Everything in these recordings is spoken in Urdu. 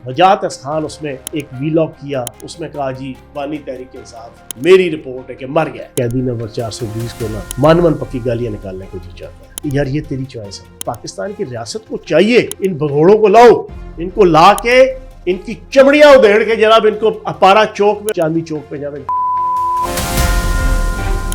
وجاہت خان اس میں ایک ویلاگ کیا, اس میں کہا جی بانی تحریک انصاف میری رپورٹ ہے کہ مر گیا. قیدی نمبر 420 کو نا من پکی گالیاں نکالنے کو جی چاہتا ہے. یار یہ تیری چوائس ہے. پاکستان کی ریاست کو چاہیے ان بھگوڑوں کو لاؤ, ان کو لا کے ان کی چمڑیاں ادھیڑ کے جناب ان کو اپارا چوک میں چاندنی چوک پہ جاوے.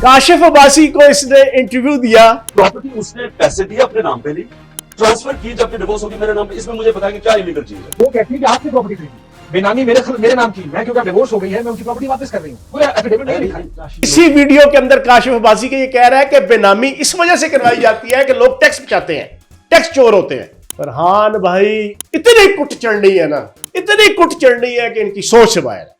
کاشف عباسی کو اس نے انٹرویو دیا, پراپرٹی اس نے پیسے دیے اپنے نام پہ نہیں, ٹرانسفر کی جب کہ ڈیوورس ہوگی میرے نام پہ. اس میں مجھے بتائیں کہ کیا الیگل چیز ہے. وہ کہتی ہے کہ آپ کی پراپرٹی خریدی, بے نامی میرے نام کی, میں کیونکہ ڈیوورس ہو گئی ہے میں ان کی پراپرٹی واپس کر رہی ہوں. کوئی ایفیڈیوٹ نہیں لکھا. اسی ویڈیو کے اندر کاشف عباسی کے یہ کہہ رہا ہے کہ بے نامی اس وجہ سے کروائی جاتی ہے کہ لوگ ٹیکس بچاتے ہیں, ٹیکس چور ہوتے ہیں. فرحان بھائی اتنی کٹ چڑھنی ہے نا, اتنی کٹ چڑھنی ہے کہ ان کی سوچ سے باہر ہے.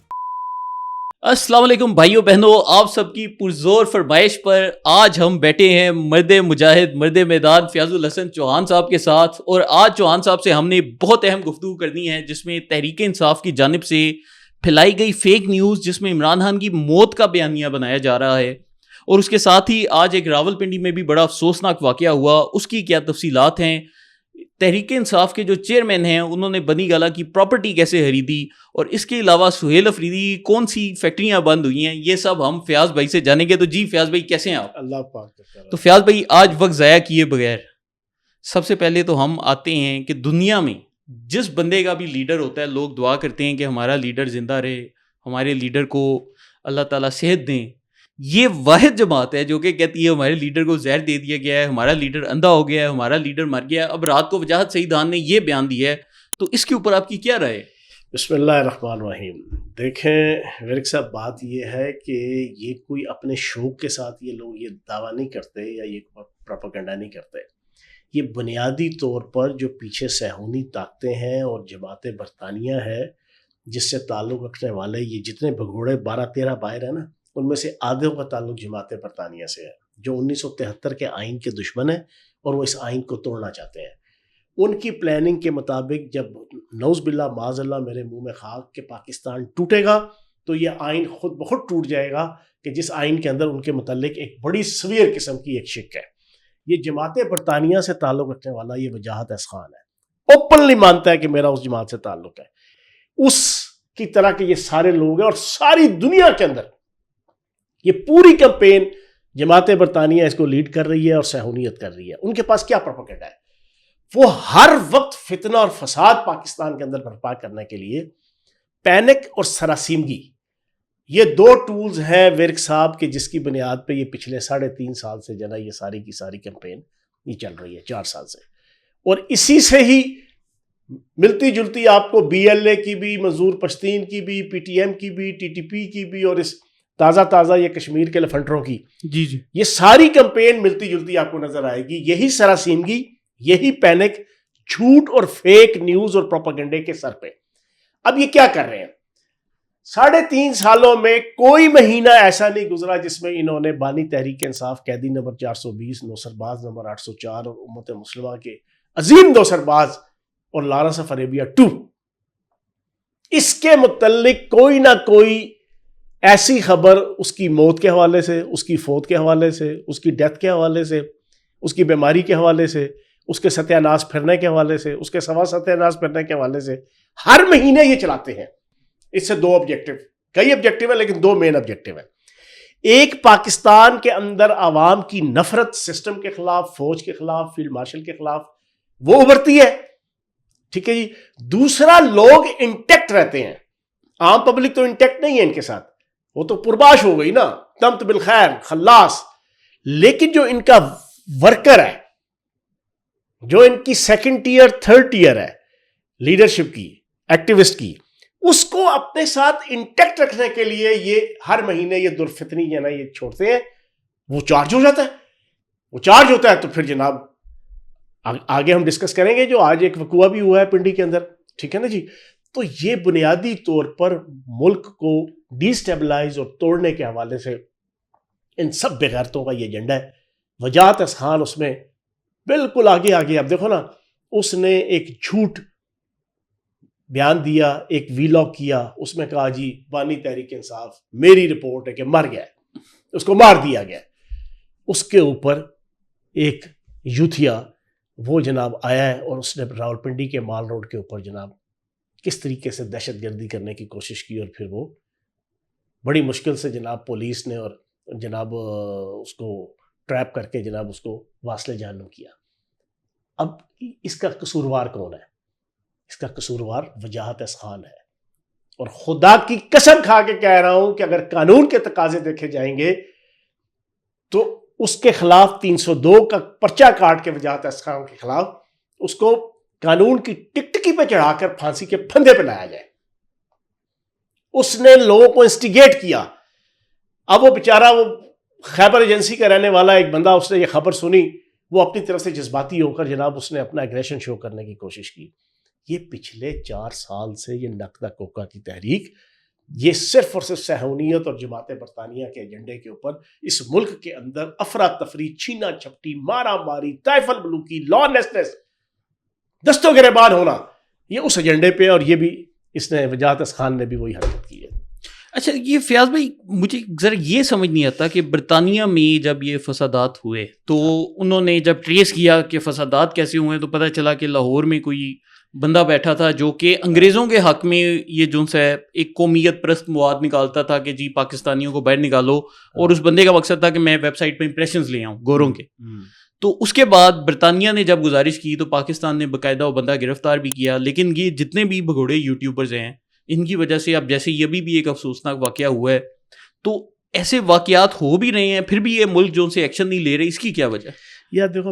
السلام علیکم بھائیوں بہنوں, آپ سب کی پرزور فرمائش پر آج ہم بیٹھے ہیں مرد مجاہد مرد میدان فیاض الحسن چوہان صاحب کے ساتھ. اور آج چوہان صاحب سے ہم نے بہت اہم گفتگو کرنی ہے جس میں تحریک انصاف کی جانب سے پھیلائی گئی فیک نیوز جس میں عمران خان کی موت کا بیانیہ بنایا جا رہا ہے, اور اس کے ساتھ ہی آج ایک راول پنڈی میں بھی بڑا افسوسناک واقعہ ہوا, اس کی کیا تفصیلات ہیں, تحریک انصاف کے جو چیئرمین ہیں انہوں نے بنی گالہ کی پراپرٹی کیسے خریدی, اور اس کے علاوہ سہیل افریدی کون سی فیکٹریاں بند ہوئی ہیں, یہ سب ہم فیاض بھائی سے جانیں گے. تو جی فیاض بھائی کیسے ہیں آپ؟ اللہ پاک. تو فیاض بھائی آج وقت ضائع کیے بغیر سب سے پہلے تو ہم آتے ہیں کہ دنیا میں جس بندے کا بھی لیڈر ہوتا ہے لوگ دعا کرتے ہیں کہ ہمارا لیڈر زندہ رہے, ہمارے لیڈر کو اللہ تعالیٰ صحت دیں. یہ واحد جماعت ہے جو کہ کہتی ہے ہمارے لیڈر کو زہر دے دیا گیا ہے, ہمارا لیڈر اندھا ہو گیا ہے, ہمارا لیڈر مر گیا ہے. اب رات کو وجاہت سعید خان نے یہ بیان دیا ہے, تو اس کے اوپر آپ کی کیا رائے ہے؟ بسم اللہ الرحمن الرحیم. دیکھیں ورک صاحب, بات یہ ہے کہ یہ کوئی اپنے شوق کے ساتھ یہ لوگ یہ دعویٰ نہیں کرتے یا یہ پروپیگنڈا نہیں کرتے. یہ بنیادی طور پر جو پیچھے صہیونی طاقتیں ہیں اور جماعت برطانیہ ہے جس سے تعلق رکھنے والے یہ جتنے بھگوڑے 12-13 باہر ہیں نا, ان میں سے آدھوں کا تعلق جماعت برطانیہ سے ہے جو 1973 کے آئین کے دشمن ہیں اور وہ اس آئین کو توڑنا چاہتے ہیں. ان کی پلاننگ کے مطابق جب نعوذ باللہ معاذ اللہ میرے منہ میں خاک کہ پاکستان ٹوٹے گا تو یہ آئین خود بخود ٹوٹ جائے گا, کہ جس آئین کے اندر ان کے متعلق ایک بڑی سویر قسم کی ایک شک ہے. یہ جماعت برطانیہ سے تعلق رکھنے والا یہ وجاہت خان ہے, اوپنلی مانتا ہے کہ میرا اس جماعت سے تعلق ہے. اس کی طرح کے یہ سارے لوگ ہیں اور ساری دنیا کے اندر یہ پوری کمپین جماعت برطانیہ اس کو لیڈ کر رہی ہے اور صہیونیت کر رہی ہے. ان کے پاس کیا پروپیگنڈا ہے؟ وہ ہر وقت فتنہ اور فساد پاکستان کے اندر برپا کرنے کے لیے پینک اور سراسیمگی, یہ دو ٹولز ہیں ورک صاحب کے جس کی بنیاد پہ یہ پچھلے 3.5 سال سے جنا یہ ساری کی ساری کیمپین یہ چل رہی ہے, 4 سال سے. اور اسی سے ہی ملتی جلتی آپ کو BLA کی بھی, منظور پشتین کی بھی, PTM کی بھی, TTP کی بھی, اور اس تازہ یہ کشمیر کے لفنٹروں کی, جی یہ ساری کیمپین ملتی جلتی آپ کو نظر آئے گی. یہی سراسیمگی, یہی پینک, جھوٹ اور فیک نیوز اور پروپیگنڈے کے سر پہ. اب یہ کیا کر رہے ہیں؟ 3.5 سالوں میں کوئی مہینہ ایسا نہیں گزرا جس میں انہوں نے بانی تحریک انصاف, قیدی نمبر 420, نوسرباز نمبر 804 اور امت مسلمہ کے عظیم دو سرباز اور لارنس آف عربیہ 2, اس کے متعلق کوئی نہ کوئی ایسی خبر اس کی موت کے حوالے سے, اس کی فوت کے حوالے سے, اس کی ڈیتھ کے حوالے سے, اس کی بیماری کے حوالے سے, اس کے ستیہ ناش پھرنے کے حوالے سے, اس کے سوا ستیہ ناش پھرنے کے حوالے سے ہر مہینے یہ چلاتے ہیں. اس سے 2 آبجیکٹو, کئی آبجیکٹو ہیں لیکن 2 مین آبجیکٹو ہیں. ایک, پاکستان کے اندر عوام کی نفرت سسٹم کے خلاف, فوج کے خلاف, فیلڈ مارشل کے خلاف وہ ابھرتی ہے, ٹھیک ہے جی. دوسرا, لوگ انٹیکٹ رہتے ہیں, عام پبلک تو انٹیکٹ نہیں ہے ان کے ساتھ, وہ تو پرباش ہو گئی نا, تمت بالخیر خلاص. لیکن جو ان کا ورکر ہے, جو ان کی 2nd ٹیئر 3rd ٹیئر ہے لیڈرشپ کی, ایکٹیوسٹ کی, اس کو اپنے ساتھ انٹیکٹ رکھنے کے لیے یہ ہر مہینے یہ درفتنی جو ہے نا یہ چھوڑتے ہیں. وہ چارج ہو جاتا ہے, وہ چارج ہوتا ہے تو پھر جناب آگے ہم ڈسکس کریں گے جو آج ایک وقوع بھی ہوا ہے پنڈی کے اندر, ٹھیک ہے نا جی. تو یہ بنیادی طور پر ملک کو ڈی سٹیبلائز اور توڑنے کے حوالے سے ان سب بغیرتوں کا یہ ایجنڈا ہے. وجاہت خان اس میں بالکل آگے. اب دیکھو نا, اس نے ایک جھوٹ بیان دیا, ایک ویلاگ کیا, اس میں کہا جی بانی تحریک انصاف میری رپورٹ ہے کہ مر گیا ہے, اس کو مار دیا گیا. اس کے اوپر ایک یوتھیا وہ جناب آیا ہے اور اس نے راولپنڈی کے مال روڈ کے اوپر جناب کس طریقے سے دہشت گردی کرنے کی کوشش کی، اور پھر وہ بڑی مشکل سے جناب پولیس نے اور جناب اس کو ٹریپ کر کے جناب اس کو واصل جہنم کیا۔ اب اس کا قصوروار کون ہے؟ اس کا قصوروار وجاہت اذخان ہے، اور خدا کی قسم کھا کے کہہ رہا ہوں کہ اگر قانون کے تقاضے دیکھے جائیں گے تو اس کے خلاف 302 کا پرچہ کاٹ کے وجاہت اذخان کے خلاف اس کو قانون کی ٹکٹکی پہ چڑھا کر پھانسی کے پھندے پہ لایا جائے۔ اس نے لوگوں کو انسٹیگیٹ کیا۔ اب وہ بیچارہ وہ خیبر ایجنسی کا رہنے والا ایک بندہ، اس نے یہ خبر سنی، وہ اپنی طرف سے جذباتی ہو کر جناب اس نے اپنا ایگریشن شو کرنے کی کوشش کی۔ یہ پچھلے 4 سال سے یہ نقدہ کوکا کی تحریک، یہ صرف اور صرف صہیونیت اور جماعت برطانیہ کے ایجنڈے کے اوپر اس ملک کے اندر افراتفری، چھینا جھپٹی، مارا ماری، طائف الملوکی، لا لیسنس، دست و گریبان ہونا، یہ اس ایجنڈے پہ، اور یہ بھی اس نے وجاہت اذخان نے بھی وہی حرکت کی ہے۔ اچھا، یہ فیاض بھائی مجھے ذرا یہ سمجھ نہیں آتا کہ برطانیہ میں جب یہ فسادات ہوئے تو انہوں نے جب ٹریس کیا کہ فسادات کیسے ہوئے تو پتہ چلا کہ لاہور میں کوئی بندہ بیٹھا تھا جو کہ انگریزوں کے حق میں یہ جو ہے ایک قومیت پرست مواد نکالتا تھا کہ جی پاکستانیوں کو باہر نکالو، اور اس بندے کا مقصد تھا کہ میں ویب سائٹ پہ امپریشنز لے آؤں گوروں کے۔ تو اس کے بعد برطانیہ نے جب گزارش کی تو پاکستان نے باقاعدہ وہ بندہ گرفتار بھی کیا، لیکن یہ جتنے بھی بھگوڑے یوٹیوبرز ہیں ان کی وجہ سے اب جیسے یہ بھی ایک افسوسناک واقعہ ہوا ہے، تو ایسے واقعات ہو بھی رہے ہیں پھر بھی یہ ملک جو سے ایکشن نہیں لے رہے، اس کی کیا وجہ؟ یا دیکھو،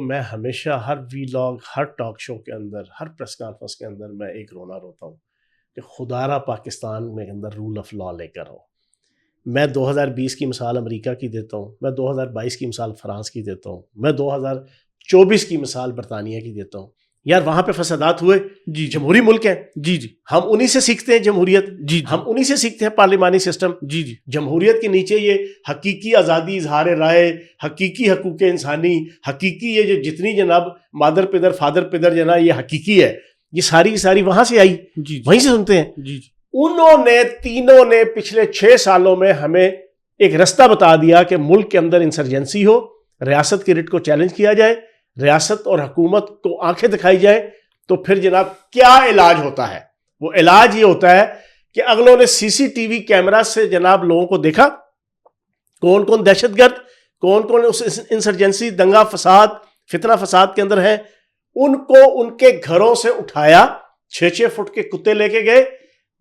میں ہمیشہ ہر وی لاگ، ہر ٹاک شو کے اندر، ہر پریس کانفرنس کے اندر میں ایک رونا روتا ہوں کہ خدا را پاکستان میں اندر رول آف لا لے کر ہو۔ میں 2020 کی مثال امریکہ کی دیتا ہوں، میں 2022 کی مثال فرانس کی دیتا ہوں، میں 2024 کی مثال برطانیہ کی دیتا ہوں۔ یار وہاں پہ فسادات ہوئے، جی جمہوری ملک ہے، جی ہم انہی سے سیکھتے ہیں جمہوریت، جی ہم انہی سے سیکھتے ہیں پارلیمانی سسٹم۔ جی جمہوریت کے نیچے یہ حقیقی آزادی، اظہار رائے، حقیقی حقوق انسانی، حقیقی یہ جو جتنی جناب مادر پدر فادر پدر جناب یہ حقیقی ہے، یہ ساری وہاں سے آئی، جی وہیں سے سنتے ہیں۔ جی انہوں نے تینوں نے پچھلے 6 سالوں میں ہمیں ایک رستہ بتا دیا کہ ملک کے اندر انسرجنسی ہو، ریاست کی رٹ کو چیلنج کیا جائے، ریاست اور حکومت کو آنکھیں دکھائی جائے، تو پھر جناب کیا علاج ہوتا ہے؟ وہ علاج یہ ہوتا ہے کہ اگلوں نے CCTV کیمرہ سے جناب لوگوں کو دیکھا، کون کون دہشت گرد، کون کون اس انسرجنسی، دنگا فساد، فتنہ فساد کے اندر ہیں، ان کو ان کے گھروں سے اٹھایا، 6 فٹ کے کتے لے کے گئے،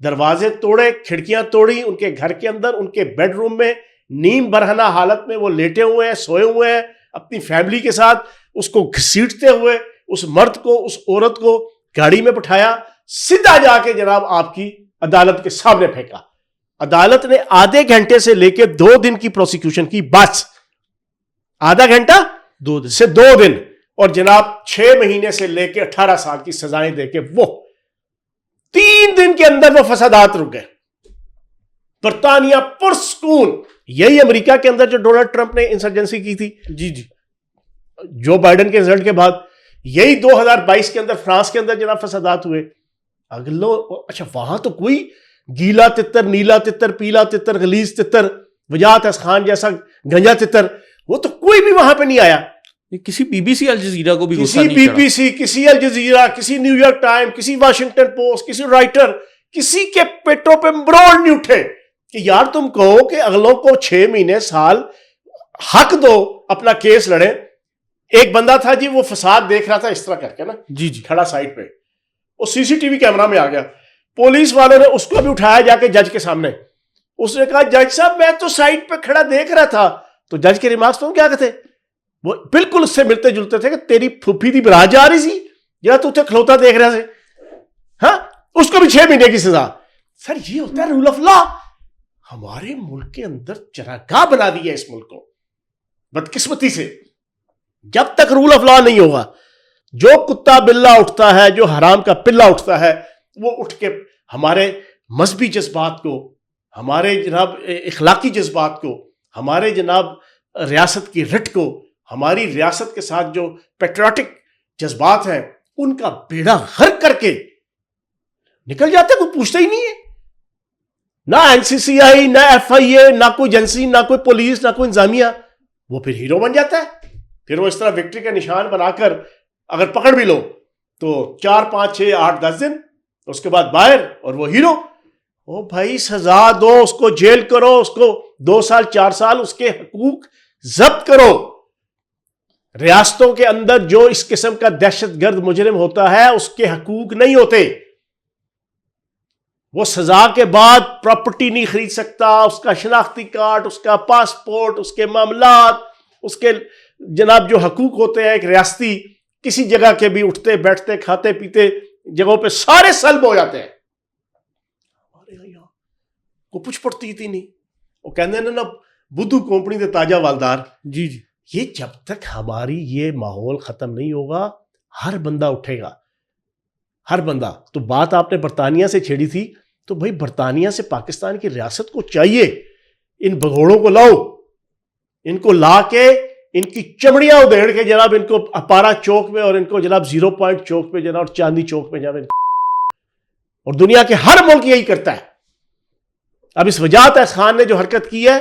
دروازے توڑے، کھڑکیاں توڑی، ان کے گھر کے اندر، ان کے بیڈ روم میں نیم برہنہ حالت میں وہ لیٹے ہوئے ہیں، سوئے ہوئے ہیں اپنی فیملی کے ساتھ، اس کو گھسیٹتے ہوئے اس مرد کو، اس عورت کو گاڑی میں بٹھایا، سیدھا جا کے جناب آپ کی عدالت کے سامنے پھینکا۔ عدالت نے آدھے گھنٹے سے لے کے 2 دن کی پروسیکیوشن کی، بس آدھا گھنٹہ 2 دن سے 2 دن، اور جناب 6 مہینے سے لے کے 18 سال کی سزائیں دے کے وہ 3 دن کے اندر وہ فسادات رک گئے۔ برطانیہ پرسکون۔ یہی امریکہ کے اندر جو ڈونلڈ ٹرمپ نے انسرجنسی کی تھی جی جو بائیڈن کے رزلٹ کے بعد، یہی 2022 کے اندر فرانس کے اندر جناب فسادات ہوئے۔ اچھا وہاں تو کوئی گیلا تتر، نیلا تتر، پیلا تتر، غلیظ تتر، وجاہت اذخان جیسا گنجا تتر، وہ تو کوئی بھی وہاں پہ نہیں آیا۔ کسی BBC الجزیرہ کو بھی غصہ کسی نہیں چڑھا۔ BBC، کسی الجزیرہ، کسی نیو یارک ٹائم، کسی واشنگٹن پوسٹ، کسی رائٹر، کسی کے پیٹوں پہ مروڑ نہیں اٹھے کہ یار تم کہو کہ اگلوں کو 6 مہینے سال حق دو اپنا کیس لڑیں۔ ایک بندہ تھا جی، وہ فساد دیکھ رہا تھا اس طرح کر کے نا، جی کھڑا سائٹ پہ، وہ CCTV کیمرہ میں آ گیا، پولیس والوں نے اس کو بھی اٹھایا جا کے جج کے سامنے۔ اس نے کہا جج صاحب میں تو سائٹ پہ کھڑا دیکھ رہا تھا، تو جج کے ریمارکس تو کیا کہتے؟ وہ بالکل اس سے ملتے جلتے تھے کہ تیری پھوپھی دی برات جا رہی سی جہاں تو تے کھلوتا دیکھ رہا سے، ہاں اس کو بھی 6 مہینے کی سزا۔ سر یہ ہوتا ہے رول آف لا۔ ہمارے ملک کے اندر چراگاہ بنا دیا اس ملک کو بدقسمتی سے۔ جب تک رول آف لا نہیں ہوگا، جو کتا بلا اٹھتا ہے، جو حرام کا پلا اٹھتا ہے، وہ اٹھ کے ہمارے مذہبی جذبات کو، ہمارے جناب اخلاقی جذبات کو، ہمارے جناب ریاست کی رٹ کو، ہماری ریاست کے ساتھ جو پیٹریوٹک جذبات ہیں ان کا بیڑا غرق کر کے نکل جاتا ہے، کوئی پوچھتا ہی نہیں ہے۔ نہ NCCI، نہ FIA، نہ کوئی ایجنسی، نہ کوئی پولیس، نہ کوئی انتظامیہ، وہ پھر ہیرو بن جاتا ہے۔ پھر وہ اس طرح وکٹری کا نشان بنا کر اگر پکڑ بھی لو تو 4 5 6 8 10 دن، اس کے بعد باہر اور وہ ہیرو. او بھائی سزا دو اس کو, جیل کرو اس کو 2 سال 4 سال, اس کے حقوق ضبط کرو. ریاستوں کے اندر جو اس قسم کا دہشت گرد مجرم ہوتا ہے اس کے حقوق نہیں ہوتے. وہ سزا کے بعد پراپرٹی نہیں خرید سکتا, اس کا شناختی کارڈ, اس کا پاسپورٹ, اس کے معاملات, اس کے جناب جو حقوق ہوتے ہیں ایک ریاستی کسی جگہ کے بھی اٹھتے بیٹھتے کھاتے پیتے جگہوں پہ سارے سلب ہو جاتے ہیں. کو پوچھ پڑتی تھی نہیں, وہ کہنے نا بدھو کمپنی دے تاجا والدار. جی جی, یہ جب تک ہماری یہ ماحول ختم نہیں ہوگا ہر بندہ اٹھے گا, ہر بندہ. تو بات آپ نے برطانیہ سے چھیڑی تھی, تو بھائی برطانیہ سے پاکستان کی ریاست کو چاہیے ان بگوڑوں کو لاؤ, ان کو لا کے ان کی چمڑیاں ادھیڑ کے جناب ان کو اپارا چوک میں اور ان کو جناب 0 پوائنٹ چوک پہ جناب چاندنی چوک میں جناب, اور دنیا کے ہر ملک یہی کرتا ہے. اب اس وجاہت خان نے جو حرکت کی ہے,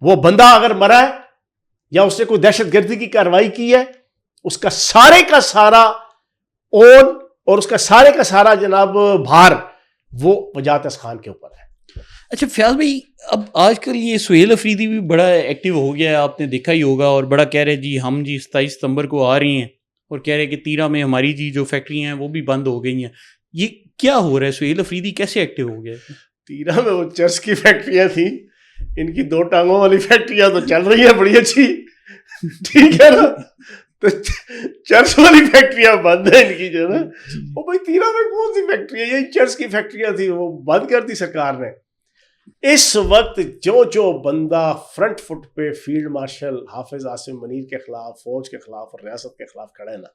وہ بندہ اگر مرا ہے یا اس نے کوئی دہشت گردی کی کارروائی کی ہے, اس کا سارے کا سارا اون اور اس کا سارے کا سارا جناب بھار وہ وجاہت خان کے اوپر ہے. اچھا فیاض بھائی, اب آج کل یہ سہیل افریدی بھی بڑا ایکٹیو ہو گیا ہے, آپ نے دیکھا ہی ہوگا, اور بڑا کہہ رہے جی ہم جی 27 ستمبر کو آ رہی ہیں, اور کہہ رہے کہ تیرہ میں ہماری جی جو فیکٹری ہیں وہ بھی بند ہو گئی ہیں. یہ کیا ہو رہا ہے, سہیل افریدی کیسے ایکٹیو ہو گیا ہے؟ تیرہ میں وہ چرس کی فیکٹریاں تھیں, ان کی 2 ٹانگوں والی فیکٹریاں تو چل رہی ہیں بڑی اچھی, ٹھیک ہے نا, تو چرس والی فیکٹریاں بند ہیں ان کی جو ہے نا. وہ بھائی تیرہ میں کون سی فیکٹری ہے, یہی چرس کی فیکٹریاں تھیں, وہ بند کر دی سرکار نے. اس وقت جو بندہ فرنٹ فٹ پہ فیلڈ مارشل حافظ عاصم منیر کے خلاف, فوج کے خلاف اور ریاست کے خلاف کھڑا ہے نا,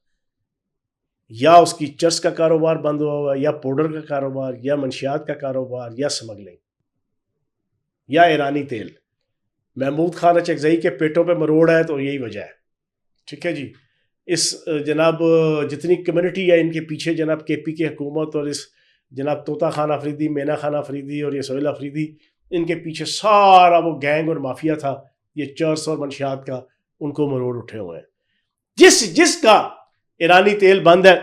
یا اس کی چرس کا کاروبار بند ہوا ہوا, یا پاؤڈر کا کاروبار, یا منشیات کا کاروبار, یا سمگلنگ, یا ایرانی تیل. محمود خان اچکزئی کے پیٹوں پہ مروڑ ہے تو یہی وجہ ہے, ٹھیک ہے جی. اس جناب جتنی کمیونٹی ہے ان کے پیچھے جناب کے پی کی حکومت اور اس جناب طوطا خان افریدی, مینا خان افریدی اور یہ سہیل افریدی, ان کے پیچھے سارا وہ گینگ اور مافیا تھا یہ چرس اور منشیات کا, ان کو مروڑ اٹھے ہوئے ہیں. جس کا ایرانی تیل بند ہے,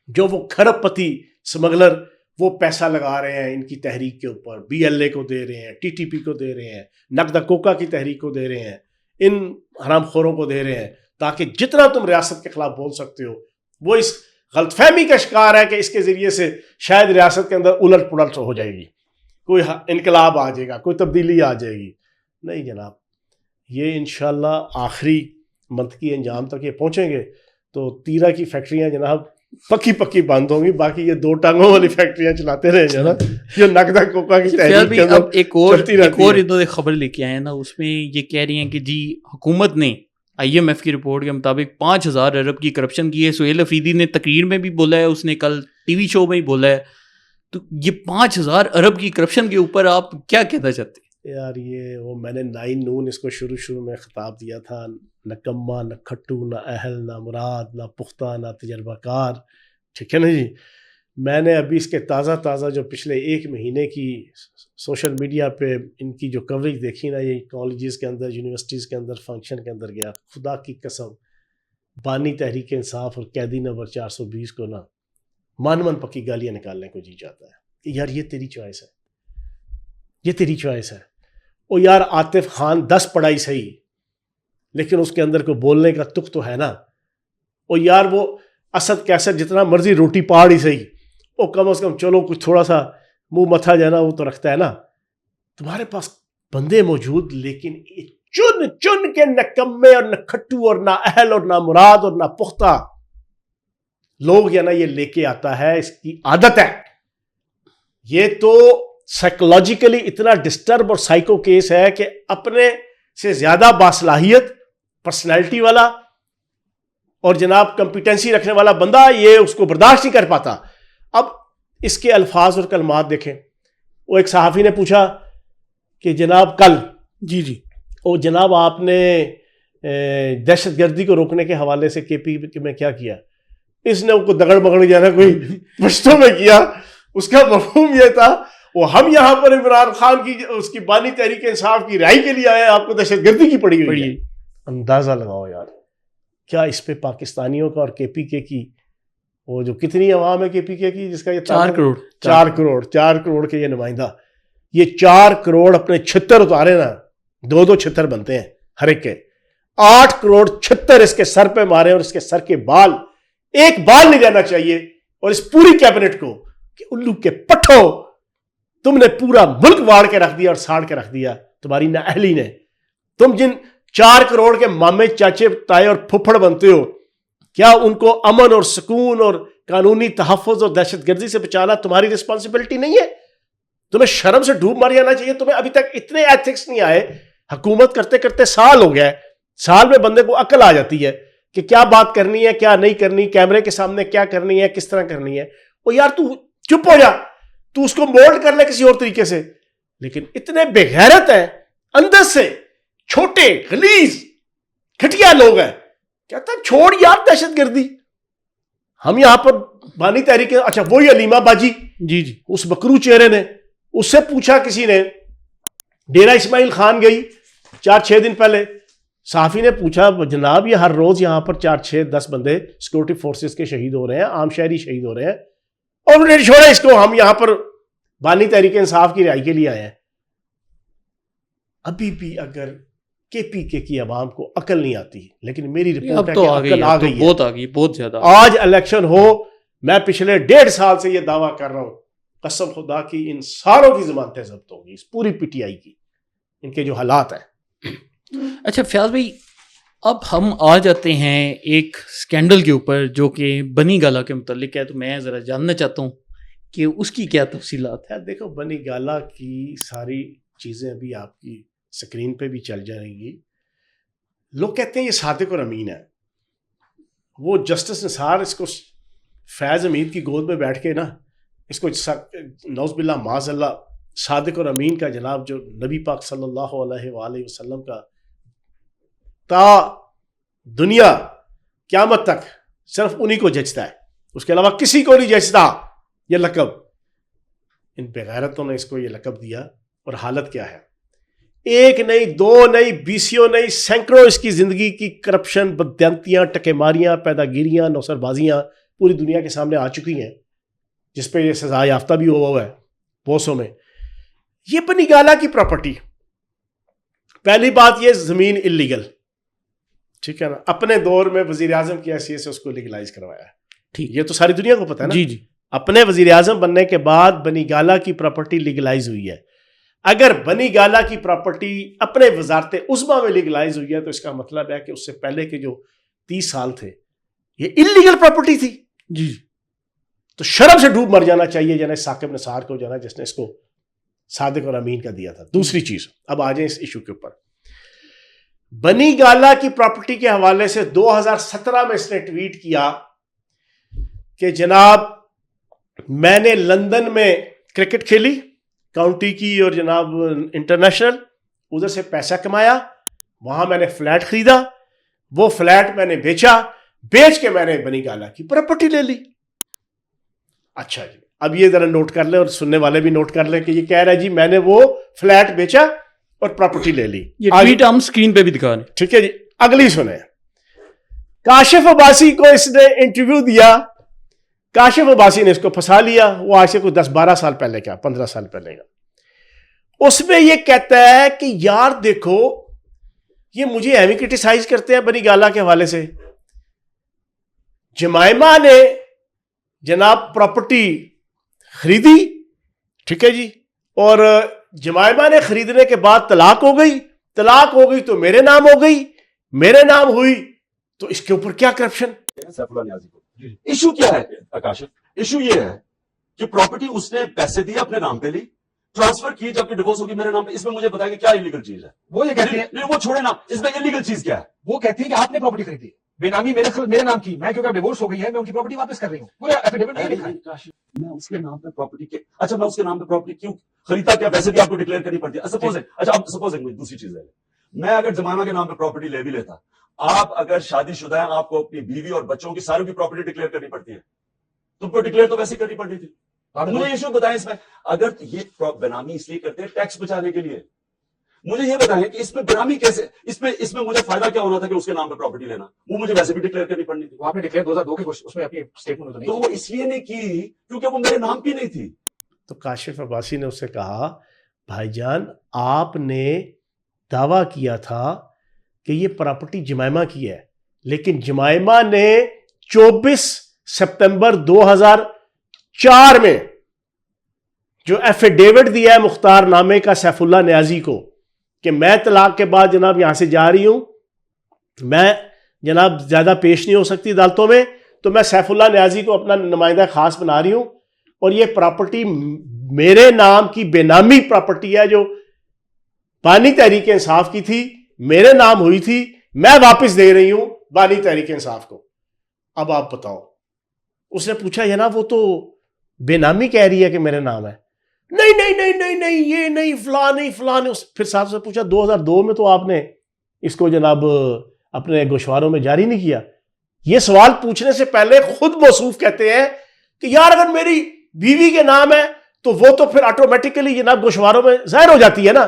جو وہ کھرب پتی سمگلر وہ پیسہ لگا رہے ہیں ان کی تحریک کے اوپر, BLA کو دے رہے ہیں, TTP کو دے رہے ہیں, نقدہ کوکا کی تحریک کو دے رہے ہیں, ان حرام خوروں کو دے رہے ہیں, تاکہ جتنا تم ریاست کے خلاف بول سکتے ہو. وہ اس غلط فہمی کا شکار ہے کہ اس کے ذریعے سے شاید ریاست کے اندر الٹ پلٹ ہو جائے گی, کوئی انقلاب آ جائے گا, کوئی تبدیلی آ جائے گی. نہیں جناب, یہ انشاءاللہ آخری منطقی انجام تک یہ پہنچیں گے تو تیرہ کی فیکٹریاں جناب پکی بند ہوں گی. باقی یہ 2 ٹانگوں والی فیکٹریاں چلاتے رہے جناب, جو نقدہ کوکا کی تحریک کے اندر چلتی رہتی ہے. ایک اور انہوں نے خبر لے کے آئے ہیں نا, اس میں یہ کہہ رہی ہیں کہ جی حکومت نے IMF کی رپورٹ کے مطابق 5,000 ارب کی کرپشن کی ہے. سہیل افریدی نے تقریر میں بھی بولا ہے, اس نے کل TV شو میں ہی بولا ہے. تو یہ 5,000 ارب کی کرپشن کے اوپر آپ کیا کہنا چاہتے ہیں؟ یار یہ وہ میں نے 9 نون اس کو شروع میں خطاب دیا تھا, نہ کما نہ کھٹو نہ اہل نہ مراد نہ پختہ نہ تجربہ کار, ٹھیک ہے نا جی. میں نے ابھی اس کے تازہ جو پچھلے 1 مہینے کی سوشل میڈیا پہ ان کی جو کوریج دیکھی نا, یہ کالجز کے اندر یونیورسٹیز کے اندر فنکشن کے اندر گیا, خدا کی قسم بانی تحریک انصاف اور قیدی نمبر 420 کو نا من پکی گالیاں نکالنے کو جی جاتا ہے کہ یار یہ تیری چوائس ہے, یہ تیری چوائس ہے. او یار عاطف خان 10 پڑھائی صحیح, لیکن اس کے اندر کوئی بولنے کا تک تو ہے نا. او یار وہ اسد کیسر جتنا مرضی روٹی پاڑ ہی صحیح, او کم از کم چلو کچھ تھوڑا سا منہ متھا جانا وہ تو رکھتا ہے نا. تمہارے پاس بندے موجود, لیکن چن کے نکمے اور نہ کھٹو اور نہ اہل اور نہ مراد اور نہ پختہ لوگ یا نا یہ لے کے آتا ہے, اس کی عادت ہے. یہ تو سائیکولوجیکلی اتنا ڈسٹرب اور سائیکو کیس ہے کہ اپنے سے زیادہ باصلاحیت پرسنالٹی والا اور جناب کمپیٹنسی رکھنے والا بندہ یہ اس کو برداشت نہیں کر پاتا. اب اس کے الفاظ اور کلمات دیکھیں. وہ ایک صحافی نے پوچھا کہ جناب کل جی او جناب آپ نے دہشت گردی کو روکنے کے حوالے سے KP میں کیا کیا؟ اس نے کو دگڑ بگڑ جانا کوئی پشتوں میں کیا. اس کا مفہوم یہ تھا وہ ہم یہاں پر عمران خان کی اس کی بانی تحریک انصاف کی رہائی کے لیے آئے, آپ کو دہشت گردی کی پڑی ہوئی ہے. اندازہ لگاؤ یار, کیا اس پہ پاکستانیوں کا اور KPK کی وہ جو کتنی عوام ہے KPK کی جس کا یہ 4 کروڑ 4 کروڑ کے یہ نمائندہ، یہ 4 کروڑ اپنے چھتر اتارے نا، 2 چھتر بنتے ہیں ہر ایک کے، 8 کروڑ چھتر اس کے سر پہ مارے اور اس کے سر کے بال، ایک بال نہیں رہنا چاہیے، اور اس پوری کیبنٹ کو کہ الو کے پٹھو تم نے پورا ملک واڑ کے رکھ دیا اور ساڑ کے رکھ دیا تمہاری نااہلی نے. تم جن 4 کروڑ کے مامے چاچے تائے اور پھپھڑ بنتے ہو، کیا ان کو امن اور سکون اور قانونی تحفظ اور دہشت گردی سے بچانا تمہاری رسپانسبلٹی نہیں ہے؟ تمہیں شرم سے ڈوب مار جانا چاہیے. تمہیں ابھی تک اتنے ایتھکس نہیں آئے، حکومت کرتے کرتے سال ہو گیا ہے، سال میں بندے کو عقل آ جاتی ہے کہ کیا بات کرنی ہے کیا نہیں کرنی، کیمرے کے سامنے کیا کرنی ہے کس طرح کرنی ہے. اور یار تو چپ ہو جا، تو اس کو مولڈ کر لے کسی اور طریقے سے. لیکن اتنے بے غیرت ہیں، اندر سے چھوٹے غلیظ گھٹیا لوگ ہیں. کہتا ہے چھوڑ یار دہشت گردی. ہم یہاں پر بانی تحریک، اچھا وہی علیمہ باجی جی اس بکرو چہرے نے، اس سے پوچھا کسی نے، ڈیرہ اسماعیل خان گئی 4-6 دن پہلے، صحافی نے پوچھا جناب یہ ہر روز یہاں پر 4-6-10 بندے سیکورٹی فورسز کے شہید ہو رہے ہیں، عام شہری شہید ہو رہے ہیں، اور انہوں نے چھوڑا اس کو، ہم یہاں پر بانی تحریک انصاف کی رہائی کے لیے آئے ہیں. ابھی بھی اگر KPK کی عوام کو عقل نہیں آتی، لیکن میری رپورٹ ہے کہ عقل آ گئی ہے، بہت آ گئی، بہت زیادہ. آج الیکشن ہو، میں پچھلے 1.5 سال سے یہ دعویٰ کر رہا ہوں، قسم خدا کی ان ساروں کی ضمانتیں ضبط ہوگی، اس پوری PTI کی، ان کے جو حالات ہیں. اچھا فیاض بھائی، اب ہم آ جاتے ہیں ایک سکینڈل کے اوپر جو کہ بنی گالا کے متعلق ہے، تو میں ذرا جاننا چاہتا ہوں کہ اس کی کیا تفصیلات ہیں. دیکھو بنی گالا کی ساری چیزیں ابھی آپ کی سکرین پہ بھی چل جائیں گی. لوگ کہتے ہیں یہ صادق اور امین ہے. وہ جسٹس نثار اس کو فیض حمید کی گود میں بیٹھ کے نا، اس کو نعوذ باللہ معاذ اللہ صادق اور امین کا جناب جو نبی پاک صلی اللہ علیہ وآلہ وسلم کا تا دنیا قیامت تک صرف انہی کو جچتا ہے، اس کے علاوہ کسی کو نہیں جچتا یہ لقب. ان بغیرتوں نے اس کو یہ لقب دیا، اور حالت کیا ہے؟ 1 نہیں 2 نہیں 20 نہیں سینکڑوں اس کی زندگی کی کرپشن، بددیانتیاں، ٹکے ماریاں، پیدا گیریاں، نوسر بازیاں پوری دنیا کے سامنے آ چکی ہیں، جس پہ یہ سزا یافتہ بھی ہوا ہے پوسوں میں. یہ بنی گالا کی پراپرٹی، پہلی بات یہ زمین اللیگل، ٹھیک ہے نا، اپنے دور میں وزیر اعظم کی حیثیت سے اس کو لیگلائز کروایا ہے. ٹھیک، یہ تو ساری دنیا کو پتہ ہے نا. جی اپنے وزیر اعظم بننے کے بعد بنی گالا کی پراپرٹی لیگلائز ہوئی ہے. اگر بنی گالا کی پراپرٹی اپنے وزارت عظمیٰ میں لیگلائز ہوئی ہے تو اس کا مطلب ہے کہ اس سے پہلے کے جو 30 سال تھے یہ اللیگل پراپرٹی تھی. جی تو شرم سے ڈوب مر جانا چاہیے جنہیں ثاقب نثار کو، جانا جس نے اس کو صادق اور امین کا دیا تھا. دوسری چیز، اب آ جائیں اس ایشو کے اوپر. بنی گالا کی پراپرٹی کے حوالے سے 2017 میں اس نے ٹویٹ کیا کہ جناب میں نے لندن میں کرکٹ کھیلی کاؤنٹی کی اور جناب انٹرنیشنل، ادھر سے پیسہ کمایا، وہاں میں نے فلیٹ خریدا، وہ فلیٹ میں نے بیچ کے میں نے بنی گالا کی پراپرٹی لے لی. اچھا جی، اب یہ ذرا نوٹ کر لیں اور سننے والے بھی نوٹ کر لیں کہ یہ کہہ رہا ہے جی میں نے وہ فلیٹ بیچا اور پراپرٹی لے لی. یہ ٹویٹ ہم سکرین پہ بھی دکھا رہے ہیں. ٹھیک ہے جی، اگلی سنیں. کاشف عباسی کو اس نے انٹرویو دیا، کاشف عباسی نے اس کو پھنسا لیا. وہ آج سے کوئی 10-12 سال پہلے کا، 15 سال پہلے کا. اس میں یہ کہتا ہے کہ یار دیکھو یہ مجھے ایویں کرٹیسائز کرتے ہیں بنی گالا کے حوالے سے. جمائمہ نے جناب پراپرٹی خریدی، ٹھیک ہے جی، اور جمائمہ نے خریدنے کے بعد طلاق ہو گئی تو میرے نام ہو گئی، میرے نام ہوئی تو اس کے اوپر کیا کرپشن؟ سیف اللہ نیازی کو ایشو کیا ہے آکاشف؟ ایشو یہ ہے کہ پراپرٹی اس نے پیسے دیے اپنے نام پہ لی، ٹرانسفر کی، جب کہ ڈیوورس ہوگی میرے نام پہ. اس میں مجھے بتائیں کہ کیا انلیگل چیز ہے؟ وہ یہ کہتے ہیں، وہ چھوڑے نا، اس میں انلیگل چیز کیا ہے؟ وہ کہتے ہیں کہ آپ نے پراپرٹی خریدی بے نامی میرے نام کی، میں کیونکہ ڈیورس ہو گئی ہے میں ان کی پراپرٹی واپس کر رہی ہوں. پورا ایفیڈیوٹ نہیں لکھا ہے. میں اس کے نام پہ پراپرٹی کے، اچھا میں اس کے نام پہ پراپرٹی کیوں خریدتا؟ کیا ویسے بھی آپ کو ڈکلیئر کرنی پڑتی ہے؟ سپوز اچھا اب سپوز دوسری چیز ہے، میں اگر جمائمہ کے نام پہ پراپرٹی لے بھی لیتا، آپ اگر شادی شدہ ہیں، آپ کو اپنی بیوی اور بچوں کی ساروں کی پراپرٹی ڈکلیئر کرنی پڑتی ہے. تم کو ڈکلیئر تو ویسے کرنی پڑتی تھی. مجھے ایشو بتائیں اس میں، اگر یہ بینامی اس لیے کرتے ہیں ٹیکس بچانے کے لیے. مجھے یہ بتائیں کہ اس میں بینامی کیسے، اس میں مجھے فائدہ کیا ہونا تھا کہ اس کے نام پہ پراپرٹی لینا؟ وہ مجھے ویسے بھی ڈکلیئر کرنی پڑنی تھی. وہ آپ نے ڈکلیئر 2002 کے اس میں اپنی اسٹیٹمنٹ تو تو نہیں وہ اس لیے نہیں کی کیونکہ وہ میرے نام کی نہیں تھی. تو کاشف عباسی نے اس سے کہا بھائی جان آپ نے دعویٰ کیا تھا کہ یہ پراپرٹی جمائمہ کی ہے، لیکن جمائمہ نے 24 سپتمبر 2004 میں جو ایفیڈیوٹ دیا ہے مختار نامے کا سیف اللہ نیازی کو کہ میں طلاق کے بعد جناب یہاں سے جا رہی ہوں، میں جناب زیادہ پیش نہیں ہو سکتی عدالتوں میں، تو میں سیف اللہ نیازی کو اپنا نمائندہ خاص بنا رہی ہوں، اور یہ پراپرٹی میرے نام کی بے نامی پراپرٹی ہے جو بانی تحریک انصاف کی تھی، میرے نام ہوئی تھی، میں واپس دے رہی ہوں بانی تحریک انصاف کو. اب آپ بتاؤ. اس نے پوچھا جناب وہ تو بے نامی کہہ رہی ہے کہ میرے نام ہے. نہیں نہیں نہیں نہیں نہیں یہ نہیں فلاں نہیں فلاں. پھر صاحب سے پوچھا 2002 میں تو آپ نے اس کو جناب اپنے گوشواروں میں جاری نہیں کیا. یہ سوال پوچھنے سے پہلے خود موصوف کہتے ہیں کہ یار اگر میری بیوی کے نام ہے تو وہ تو پھر آٹومیٹیکلی جناب گوشواروں میں ظاہر ہو جاتی ہے نا.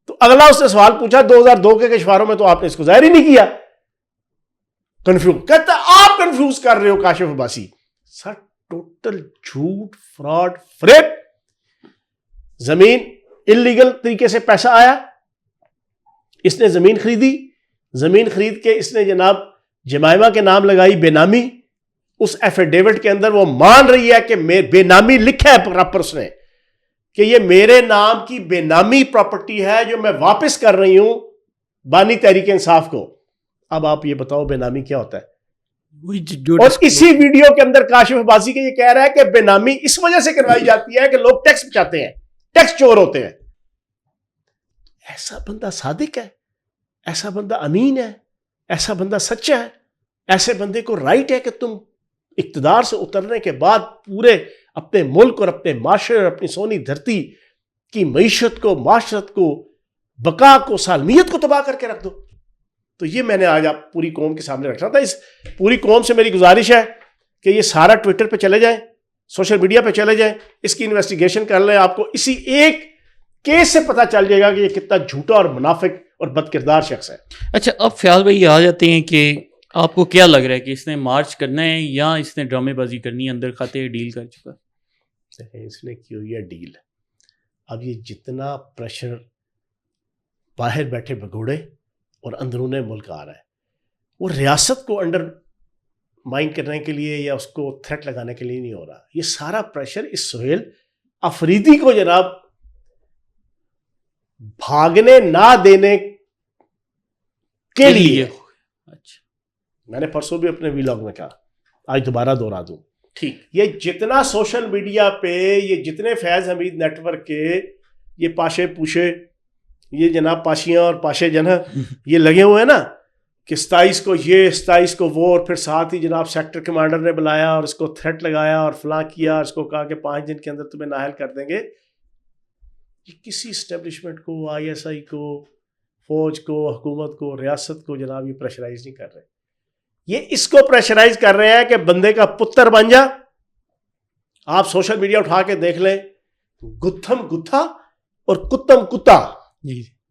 تو اگلا اس نے سوال پوچھا 2002 کے گوشواروں میں تو آپ نے اس کو ظاہر ہی نہیں کیا. کنفیوز کہتا آپ کنفیوز کر رہے ہو کاشف عباسی. سر ٹوٹل جھوٹ، فراڈ، فریب. زمین انلیگل طریقے سے پیسہ آیا، اس نے زمین خریدی، زمین خرید کے اس نے جناب جمائمہ کے نام لگائی بے نامی. اس ایفیڈیوٹ کے اندر وہ مان رہی ہے کہ بے نامی لکھا ہے پراپر اس نے کہ یہ میرے نام کی بے نامی پراپرٹی ہے جو میں واپس کر رہی ہوں بانی تحریک انصاف کو. اب آپ یہ بتاؤ بے نامی کیا ہوتا ہے؟ اور اسی ویڈیو کے اندر کاشف عباسی کے یہ کہہ رہا ہے کہ بے نامی اس وجہ سے کروائی جاتی ہے کہ لوگ ٹیکس بچاتے ہیں، ٹیکس چور ہوتے ہیں. ایسا بندہ صادق ہے، ایسا بندہ امین ہے، ایسا بندہ سچا ہے، ایسے بندے کو رائٹ ہے کہ تم اقتدار سے اترنے کے بعد پورے اپنے ملک اور اپنے معاشرے اور اپنی سونی دھرتی کی معیشت کو، معاشرت کو، بقا کو، سالمیت کو تباہ کر کے رکھ دو. تو یہ میں نے آج آپ پوری قوم کے سامنے رکھنا تھا. اس پوری قوم سے میری گزارش ہے کہ یہ سارا ٹویٹر پہ چلے جائیں، سوشل میڈیا پہ چلے جائیں، اس کی انویسٹیگیشن کر لیں. آپ کو اسی ایک کیس سے پتہ چل جائے گا کہ یہ کتنا جھوٹا اور منافق اور بد کردار شخص ہے. اچھا اب فیاض بھائی یہ آ جاتے ہیں کہ آپ کو کیا لگ رہا ہے کہ اس نے مارچ کرنا ہے یا اس نے ڈرامے بازی کرنی ہے، اندر کھاتے ڈیل کر چکا؟ اس نے کی ہوئی ہے ڈیل. اب یہ جتنا پریشر باہر بیٹھے بگوڑے اور اندرون ملک آ رہا ہے، وہ ریاست کو انڈر مائن کرنے کے لیے یا اس کو تھریٹ لگانے کے لیے نہیں ہو رہا. یہ سارا پریشر اس سہیل افریدی کو جناب بھاگنے نہ دینے کے لیے. اچھا میں نے پرسوں بھی اپنے ویلاگ میں کہا، آج دوبارہ دوہرا دوں. ٹھیک. یہ جتنا سوشل میڈیا پہ یہ جتنے فیض حمید نیٹ ورک کے یہ پاشے پوشے، یہ جناب پاشیاں اور پاشے جنہ یہ لگے ہوئے ہیں نا کہ 27 کو یہ 27 کو وہ، اور پھر ساتھ ہی جناب سیکٹر کمانڈر نے بلایا اور اس کو تھریٹ لگایا اور فلاں کیا اور اس کو کہا کہ 5 دن کے اندر تمہیں نااہل کر دیں گے. یہ کسی اسٹیبلشمنٹ کو، آئی ایس آئی کو، فوج کو، حکومت کو، ریاست کو جناب یہ پریشرائز نہیں کر رہے. یہ اس کو پریشرائز کر رہے ہیں کہ بندے کا پتر بن جا. آپ سوشل میڈیا اٹھا کے دیکھ لیں، گتھم گتھا اور کتم کتا.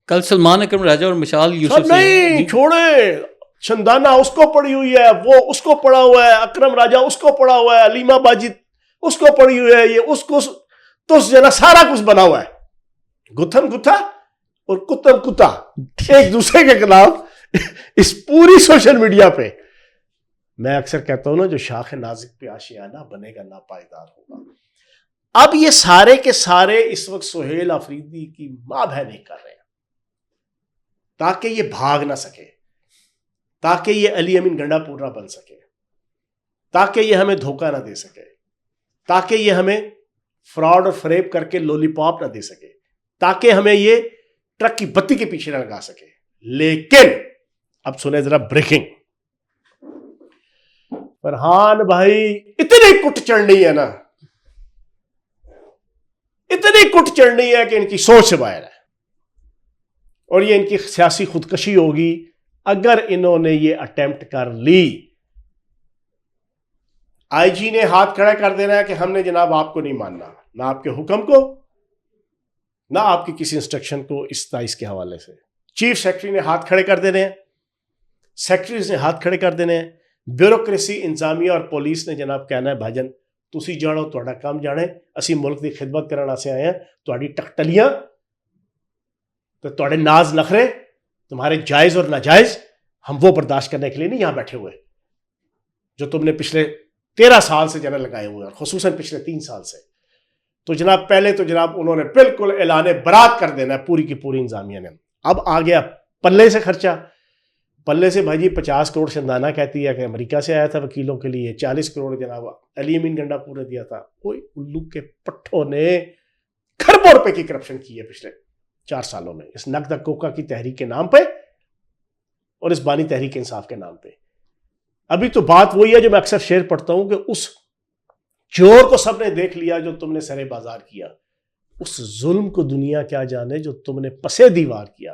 کل سلمان اکرم راجہ اور مشال یوسف نہیں چھوڑے، چندانہ اس کو پڑی ہوئی ہے، وہ اس کو پڑا ہوا ہے، اکرم راجہ اس کو پڑا ہوا ہے، علیمہ باجی اس کو پڑی ہوئی ہے، یہ اس کو تو جنا سارا کچھ بنا ہوا ہے. گتھم گتھا اور کتم کتا ایک دوسرے کے خلاف اس پوری سوشل میڈیا پہ. میں اکثر کہتا ہوں نا، جو شاخ نازک پہ آشیانہ بنے گا نا پائیدار ہوگا. اب یہ سارے کے سارے اس وقت سہیل افریدی کی ماں بہنیں کر رہے ہیں تاکہ یہ بھاگ نہ سکے، تاکہ یہ علی امین گنڈا پور نہ بن سکے، تاکہ یہ ہمیں دھوکہ نہ دے سکے، تاکہ یہ ہمیں فراڈ اور فریب کر کے لولی پاپ نہ دے سکے، تاکہ ہمیں یہ ٹرک کی بتی کے پیچھے نہ لگا سکے. لیکن اب سنیں ذرا بریکنگ. فرحان بھائی اتنی کٹ چڑھنی ہے نا، اتنی کٹ چڑھنی ہے کہ ان کی سوچ سے باہر ہے، اور یہ ان کی سیاسی خودکشی ہوگی اگر انہوں نے یہ اٹیمپٹ کر لی. آئی جی نے ہاتھ کھڑا کر دینا ہے کہ ہم نے جناب آپ کو نہیں ماننا، نہ آپ کے حکم کو، نہ آپ کی کسی انسٹرکشن کو اس تائز کے حوالے سے. چیف سیکرٹری نے ہاتھ کھڑے کر دینے ہیں, سیکرٹریز نے ہاتھ کھڑے کر دینے ہیں, بیوروکریسی انتظامیہ اور پولیس نے جناب کہنا ہے بھاجن تسی جانو تہاڈا کام جانے, اسی ملک دی خدمت کرن واسطے آئے ہیں, تہاڈی ٹکٹلیاں تو تہاڈے ناز نخرے تمہارے جائز اور ناجائز ہم وہ برداشت کرنے کے لیے نہیں یہاں بیٹھے ہوئے جو تم نے پچھلے 13 سال سے جناب لگائے ہوئے ہیں, اور خصوصاً پچھلے 3 سال سے. تو جناب پہلے تو جناب انہوں نے بالکل اعلان برات کر دینا ہے پوری کی پوری انتظامیہ نے. اب آ گیا پلے سے خرچہ, پلے سے بھائی 50 کروڑ شندانہ کہتی ہے کہ امریکہ سے آیا تھا وکیلوں کے لیے, 40 کروڑ جناب علی امین گنڈا پورے دیا تھا. کوئی الو کے پٹھوں نے کھربوں روپے کی کرپشن کی ہے پچھلے 4 سالوں میں اس نقد کوکا کی تحریک کے نام پہ اور اس بانی تحریک انصاف کے نام پہ. ابھی تو بات وہی ہے جو میں اکثر شعر پڑھتا ہوں کہ اس چور کو سب نے دیکھ لیا جو تم نے سرے بازار کیا, اس ظلم کو دنیا کیا جانے جو تم نے پسے دیوار کیا.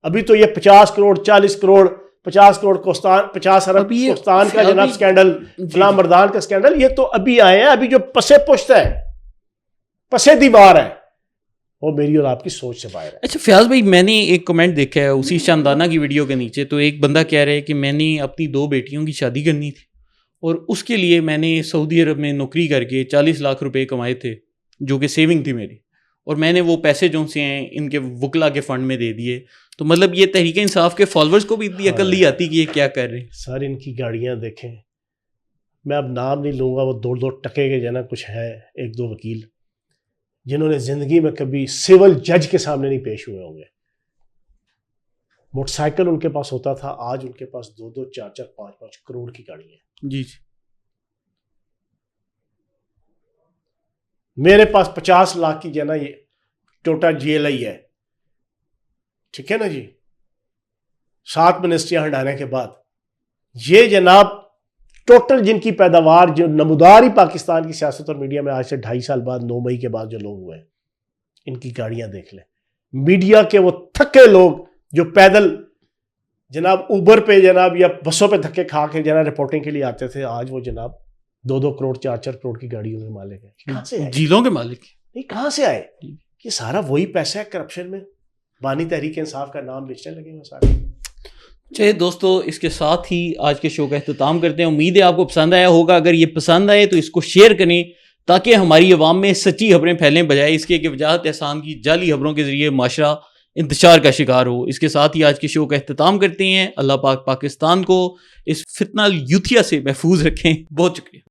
ابھی تو یہ 50 کروڑ 40 کروڑ 50 کروڑ کوستان 50 ارب کوستان کا جناب سکینڈل, فلاں مردان کا سکینڈل, یہ تو ابھی آئے ہیں. ابھی جو پسے پشت ہے پسے دیوار ہے وہ میری اور آپ کی سوچ سے باہر ہے. اچھا فیاض بھائی, میں نے ایک کمنٹ دیکھا ہے اسی شاندانہ کی ویڈیو کے نیچے, تو ایک بندہ کہہ رہا ہے کہ میں نے اپنی 2 بیٹیوں کی شادی کرنی تھی اور اس کے لیے میں نے سعودی عرب میں نوکری کر کے 40 لاکھ روپے کمائے تھے جو کہ سیونگ تھی میری, اور میں نے وہ پیسے جو سے ہیں ان کے وکلا کے فنڈ میں دے دیے. تو مطلب یہ تحریک انصاف کے فالوورز کو بھی اتنی عقل نہیں آتی کہ یہ کیا کر رہے ہیں. سر ان کی گاڑیاں دیکھیں, میں اب نام نہیں لوں گا, وہ 2 ٹکے کے جنا کچھ ہے 1-2 وکیل جنہوں نے زندگی میں کبھی سول جج کے سامنے نہیں پیش ہوئے ہوں گے. موٹر سائیکل ان کے پاس ہوتا تھا, آج ان کے پاس 2-2 4-4 5-5 کروڑ کی گاڑی ہے. جی میرے پاس 50 لاکھ کی جنا یہ ٹوٹا GLI ہے, ٹھیک ہے نا جی, 7 منسٹریاں ہٹانے کے بعد یہ جناب ٹوٹل جن کی پیداوار جو نمودار ہی پاکستان کی سیاست اور میڈیا میں آج سے 2.5 سال بعد 9 مئی کے بعد جو لوگ ہوئے ہیں, ان کی گاڑیاں دیکھ لیں. میڈیا کے وہ تھکے لوگ جو پیدل جناب اوبر پہ جناب یا بسوں پہ دھکے کھا کے جناب رپورٹنگ کے لیے آتے تھے, آج وہ جناب 2-2 کروڑ 4-4 کروڑ کی گاڑیوں کے مالک ہیں. کہاں سے آئے؟ جیلوں کے مالک نہیں, کہاں سے آئے؟ یہ سارا وہی پیسہ ہے کرپشن میں, بانی تحریک انصاف کا نام بیچنے لگے ہوئے سارے. چلیے دوستو, اس کے ساتھ ہی آج کے شو کا اختتام کرتے ہیں. امید ہے آپ کو پسند آیا ہوگا. اگر یہ پسند آئے تو اس کو شیئر کریں تاکہ ہماری عوام میں سچی خبریں پھیلیں, بجائے اس کے کہ وجاہت احسان کی جعلی خبروں کے ذریعے معاشرہ انتشار کا شکار ہو. اس کے ساتھ ہی آج کے شو کا اختتام کرتے ہیں. اللہ پاک پاکستان کو اس فتنہ یوتھیا سے محفوظ رکھیں. بہت شکریہ.